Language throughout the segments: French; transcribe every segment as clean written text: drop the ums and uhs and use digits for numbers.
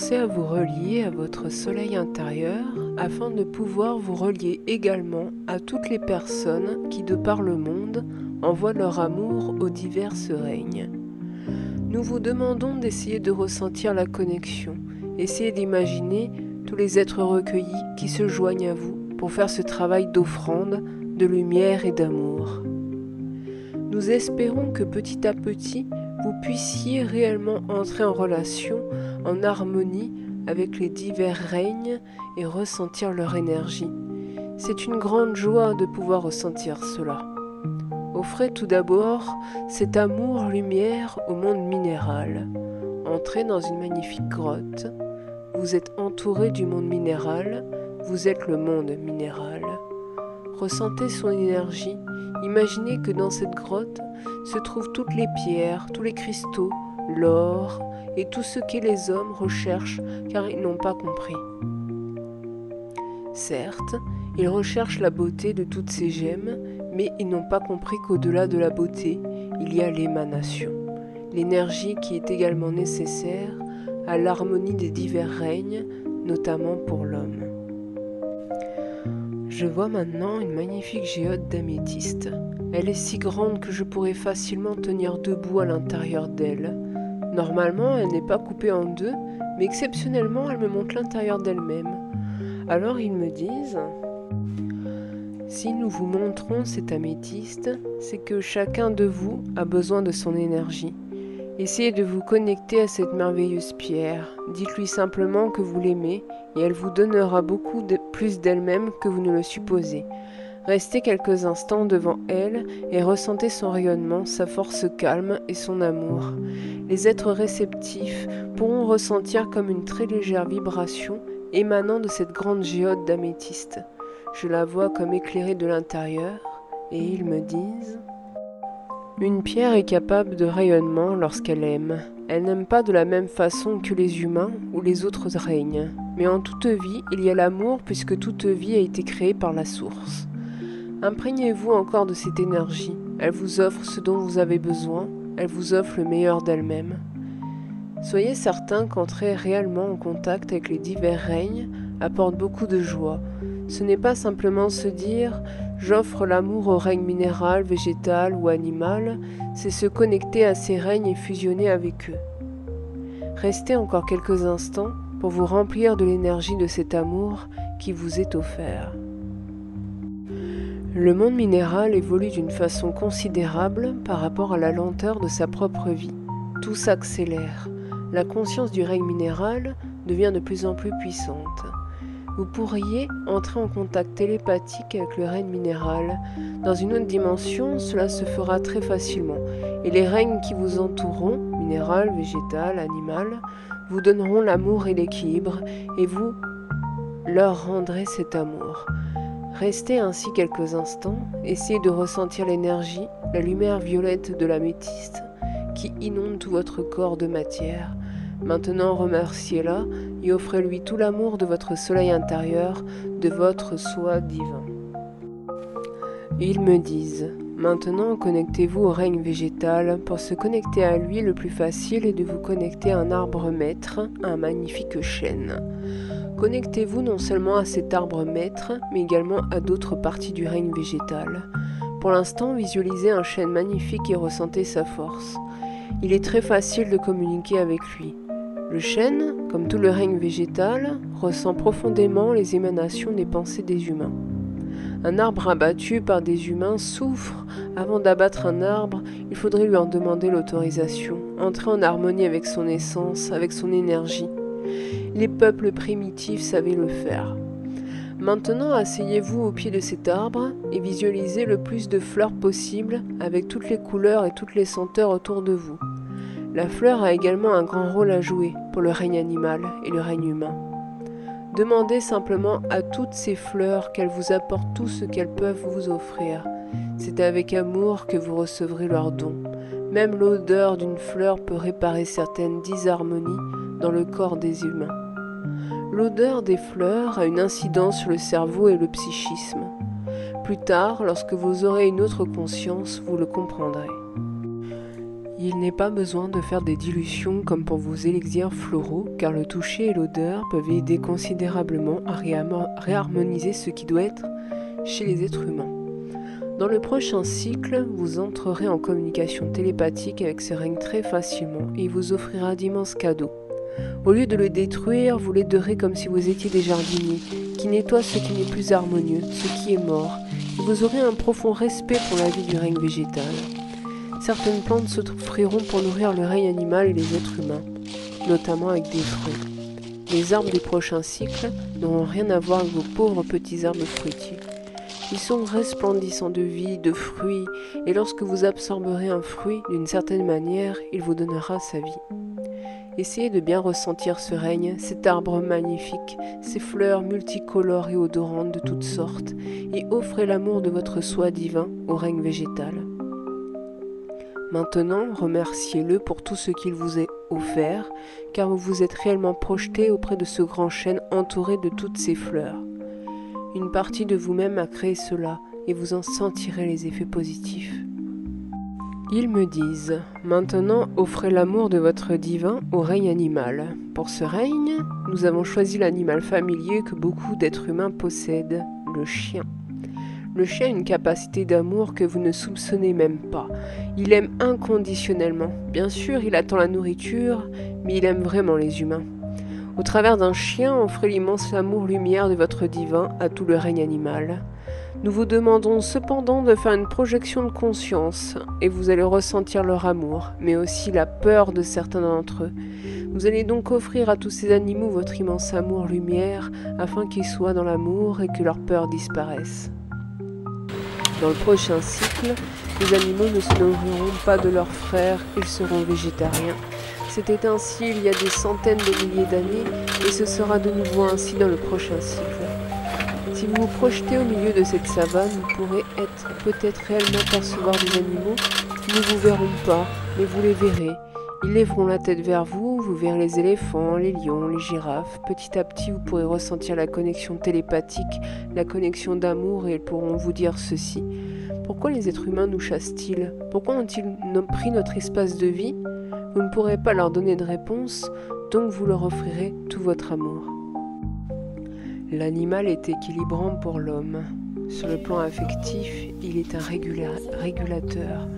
Commencez à vous relier à votre soleil intérieur afin de pouvoir vous relier également à toutes les personnes qui, de par le monde, envoient leur amour aux diverses règnes. Nous vous demandons d'essayer de ressentir la connexion, essayez d'imaginer tous les êtres recueillis qui se joignent à vous pour faire ce travail d'offrande, de lumière et d'amour. Nous espérons que petit à petit, vous puissiez réellement entrer en relation, en harmonie avec les divers règnes et ressentir leur énergie. C'est une grande joie de pouvoir ressentir cela. Offrez tout d'abord cet amour-lumière au monde minéral. Entrez dans une magnifique grotte. Vous êtes entouré du monde minéral, vous êtes le monde minéral. Ressentez son énergie. Imaginez que dans cette grotte se trouvent toutes les pierres, tous les cristaux, l'or et tout ce que les hommes recherchent car ils n'ont pas compris. Certes, ils recherchent la beauté de toutes ces gemmes, mais ils n'ont pas compris qu'au-delà de la beauté, il y a l'émanation, l'énergie qui est également nécessaire à l'harmonie des divers règnes, notamment pour l'homme. Je vois maintenant une magnifique géode d'améthyste. Elle est si grande que je pourrais facilement tenir debout à l'intérieur d'elle. Normalement, elle n'est pas coupée en deux, mais exceptionnellement, elle me montre l'intérieur d'elle-même. Alors ils me disent, si nous vous montrons cet améthyste, c'est que chacun de vous a besoin de son énergie. Essayez de vous connecter à cette merveilleuse pierre. Dites-lui simplement que vous l'aimez et elle vous donnera beaucoup plus d'elle-même que vous ne le supposez. Restez quelques instants devant elle et ressentez son rayonnement, sa force calme et son amour. Les êtres réceptifs pourront ressentir comme une très légère vibration émanant de cette grande géode d'améthyste. Je la vois comme éclairée de l'intérieur et ils me disent: une pierre est capable de rayonnement lorsqu'elle aime. Elle n'aime pas de la même façon que les humains ou les autres règnes. Mais en toute vie, il y a l'amour puisque toute vie a été créée par la source. Imprégnez-vous encore de cette énergie. Elle vous offre ce dont vous avez besoin. Elle vous offre le meilleur d'elle-même. Soyez certain qu'entrer réellement en contact avec les divers règnes apporte beaucoup de joie. Ce n'est pas simplement se dire « j'offre l'amour au règne minéral, végétal ou animal », c'est se connecter à ces règnes et fusionner avec eux. Restez encore quelques instants pour vous remplir de l'énergie de cet amour qui vous est offert. Le monde minéral évolue d'une façon considérable par rapport à la lenteur de sa propre vie. Tout s'accélère. La conscience du règne minéral devient de plus en plus puissante. Vous pourriez entrer en contact télépathique avec le règne minéral. Dans une autre dimension, cela se fera très facilement. Et les règnes qui vous entoureront, minéral, végétal, animal, vous donneront l'amour et l'équilibre, et vous leur rendrez cet amour. Restez ainsi quelques instants, essayez de ressentir l'énergie, la lumière violette de l'améthyste qui inonde tout votre corps de matière. Maintenant, remerciez-la et offrez-lui tout l'amour de votre soleil intérieur, de votre soi divin. Ils me disent, maintenant connectez-vous au règne végétal. Pour se connecter à lui, le plus facile est de vous connecter à un arbre maître, à un magnifique chêne. Connectez-vous non seulement à cet arbre maître, mais également à d'autres parties du règne végétal. Pour l'instant, visualisez un chêne magnifique et ressentez sa force. Il est très facile de communiquer avec lui. Le chêne, comme tout le règne végétal, ressent profondément les émanations des pensées des humains. Un arbre abattu par des humains souffre. Avant d'abattre un arbre, il faudrait lui en demander l'autorisation, entrer en harmonie avec son essence, avec son énergie. Les peuples primitifs savaient le faire. Maintenant, asseyez-vous au pied de cet arbre et visualisez le plus de fleurs possible avec toutes les couleurs et toutes les senteurs autour de vous. La fleur a également un grand rôle à jouer pour le règne animal et le règne humain. Demandez simplement à toutes ces fleurs qu'elles vous apportent tout ce qu'elles peuvent vous offrir. C'est avec amour que vous recevrez leurs dons. Même l'odeur d'une fleur peut réparer certaines disharmonies dans le corps des humains. L'odeur des fleurs a une incidence sur le cerveau et le psychisme. Plus tard, lorsque vous aurez une autre conscience, vous le comprendrez. Il n'est pas besoin de faire des dilutions comme pour vos élixirs floraux, car le toucher et l'odeur peuvent aider considérablement à réharmoniser ce qui doit être chez les êtres humains. Dans le prochain cycle, vous entrerez en communication télépathique avec ce règne très facilement et il vous offrira d'immenses cadeaux. Au lieu de le détruire, vous l'aiderez comme si vous étiez des jardiniers, qui nettoient ce qui n'est plus harmonieux, ce qui est mort, et vous aurez un profond respect pour la vie du règne végétal. Certaines plantes s'offriront pour nourrir le règne animal et les êtres humains, notamment avec des fruits. Les arbres des prochains cycles n'auront rien à voir avec vos pauvres petits arbres fruitiers. Ils sont resplendissants de vie, de fruits, et lorsque vous absorberez un fruit, d'une certaine manière, il vous donnera sa vie. Essayez de bien ressentir ce règne, cet arbre magnifique, ces fleurs multicolores et odorantes de toutes sortes, et offrez l'amour de votre soi divin au règne végétal. Maintenant, remerciez-le pour tout ce qu'il vous a offert, car vous vous êtes réellement projeté auprès de ce grand chêne entouré de toutes ces fleurs. Une partie de vous-même a créé cela, et vous en sentirez les effets positifs. Ils me disent, maintenant offrez l'amour de votre divin au règne animal. Pour ce règne, nous avons choisi l'animal familier que beaucoup d'êtres humains possèdent, le chien. Le chien a une capacité d'amour que vous ne soupçonnez même pas. Il aime inconditionnellement. Bien sûr, il attend la nourriture, mais il aime vraiment les humains. Au travers d'un chien, offrez l'immense amour-lumière de votre divin à tout le règne animal. Nous vous demandons cependant de faire une projection de conscience, et vous allez ressentir leur amour, mais aussi la peur de certains d'entre eux. Vous allez donc offrir à tous ces animaux votre immense amour-lumière, afin qu'ils soient dans l'amour et que leur peur disparaisse. Dans le prochain cycle, les animaux ne se nourriront pas de leurs frères, ils seront végétariens. C'était ainsi il y a des centaines de milliers d'années, et ce sera de nouveau ainsi dans le prochain cycle. Si vous vous projetez au milieu de cette savane, vous pourrez peut-être réellement percevoir des animaux qui ne vous verront pas, mais vous les verrez. Ils lèveront la tête vers vous, vous verrez les éléphants, les lions, les girafes. Petit à petit, vous pourrez ressentir la connexion télépathique, la connexion d'amour, et ils pourront vous dire ceci. Pourquoi les êtres humains nous chassent-ils? Pourquoi ont-ils pris notre espace de vie? Vous ne pourrez pas leur donner de réponse, donc vous leur offrirez tout votre amour. L'animal est équilibrant pour l'homme. Sur le plan affectif, il est un régulateur.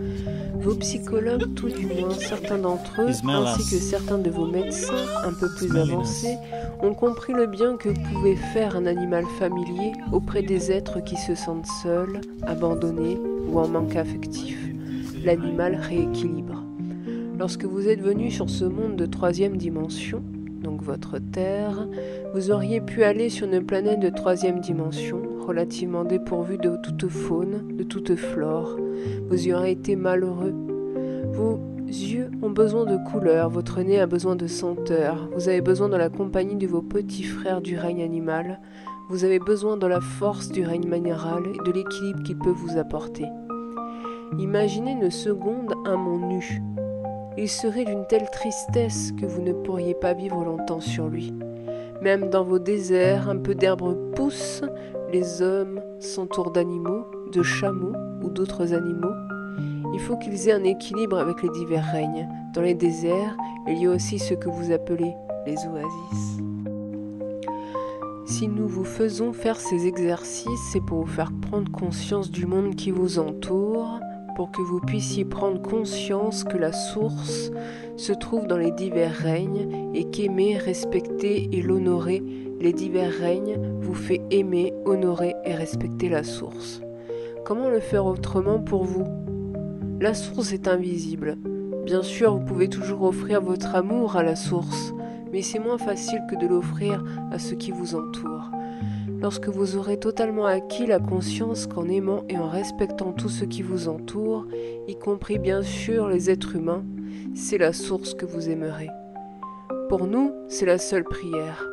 Vos psychologues, tout du moins certains d'entre eux, ainsi que certains de vos médecins un peu plus avancés, ont compris le bien que pouvait faire un animal familier auprès des êtres qui se sentent seuls, abandonnés ou en manque affectif. L'animal rééquilibre. Lorsque vous êtes venu sur ce monde de 3e dimension, donc votre Terre, vous auriez pu aller sur une planète de 3e dimension, relativement dépourvue de toute faune, de toute flore. Vous y aurez été malheureux. Vos yeux ont besoin de couleurs, votre nez a besoin de senteur, vous avez besoin de la compagnie de vos petits frères du règne animal, vous avez besoin de la force du règne minéral et de l'équilibre qu'il peut vous apporter. Imaginez une seconde un mont nu. Il serait d'une telle tristesse que vous ne pourriez pas vivre longtemps sur lui. Même dans vos déserts, un peu d'herbe pousse, les hommes s'entourent d'animaux, de chameaux ou d'autres animaux. Il faut qu'ils aient un équilibre avec les divers règnes. Dans les déserts, il y a aussi ce que vous appelez les oasis. Si nous vous faisons faire ces exercices, c'est pour vous faire prendre conscience du monde qui vous entoure, pour que vous puissiez prendre conscience que la source se trouve dans les divers règnes et qu'aimer, respecter et l'honorer les divers règnes vous fait aimer, honorer et respecter la source. Comment le faire autrement pour vous? La source est invisible. Bien sûr, vous pouvez toujours offrir votre amour à la source, mais c'est moins facile que de l'offrir à ceux qui vous entourent. Lorsque vous aurez totalement acquis la conscience qu'en aimant et en respectant tout ce qui vous entoure, y compris bien sûr les êtres humains, c'est la source que vous aimerez. Pour nous, c'est la seule prière.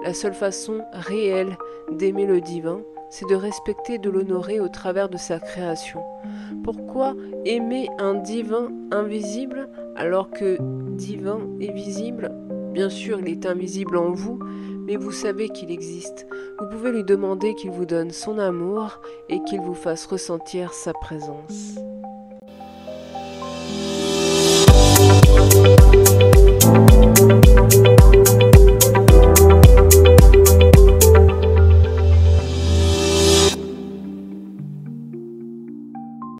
La seule façon réelle d'aimer le divin, c'est de respecter et de l'honorer au travers de sa création. Pourquoi aimer un divin invisible alors que divin est visible? Bien sûr, il est invisible en vous, mais vous savez qu'il existe. Vous pouvez lui demander qu'il vous donne son amour et qu'il vous fasse ressentir sa présence.